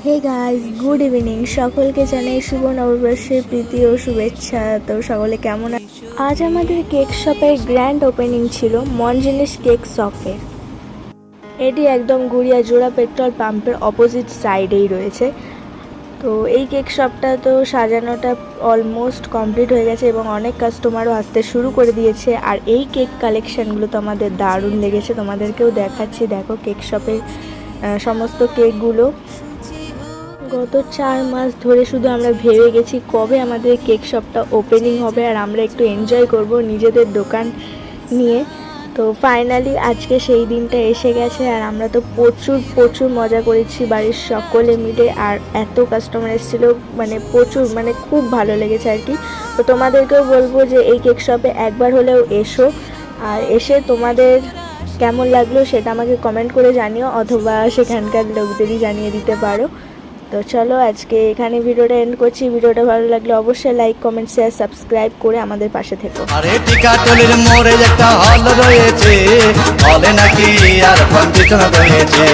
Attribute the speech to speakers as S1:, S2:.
S1: Hey guys, good evening. সকলকে জানাই শুভ নববর্ষের প্রীতি ও শুভেচ্ছা। তো সকলে কেমন আজ আমাদের কেক শপের গ্র্যান্ড ওপেনিং ছিল মনজিনিস কেক শপে। এটি একদম গুড়িয়াজোড়া পেট্রোল পাম্পের অপোজিট সাইডেই রয়েছে। তো এই কেক শপটা তো সাজানোটা অলমোস্ট কমপ্লিট হয়ে গেছে এবং অনেক কাস্টমারও আসতে শুরু করে দিয়েছে। আর এই কেক কালেকশানগুলো তো আমাদের দারুণ লেগেছে, তোমাদেরকেও দেখাচ্ছি। দেখো কেক শপের সমস্ত কেকগুলো। গত 4 মাস ধরে শুধু আমরা ভেবে গেছি কবে আমাদের কেক শপটা ওপেনিং হবে আর আমরা একটু এনজয় করব নিজেদের দোকান নিয়ে। তো ফাইনালি আজকে সেই দিনটা এসে গেছে আর আমরা তো প্রচুর মজা করেছি বাড়ির সকলে মিলে। আর এত কাস্টমার এসেছিল, মানে খুব ভালো লেগেছে আর কি। তো তোমাদেরকেও বলবো যে এই কেক শপে একবার হলেও এসো, আর এসে তোমাদের কেমন লাগলো সেটা আমাকে কমেন্ট করে জানিও, অথবা সেখানকার লোকদেরই জানিয়ে দিতে পারো। তো চলো আজকে এখানে ভিডিওটা এন্ড করছি। ভিডিওটা ভালো লাগলে অবশ্যই লাইক, কমেন্ট, শেয়ার, সাবস্ক্রাইব করে আমাদের পাশে থেকো।
S2: আরে টিকাটলির মোড়ে একটা হল রয়েছে, হলে নাকি আর কম্পিটিশন রয়েছে।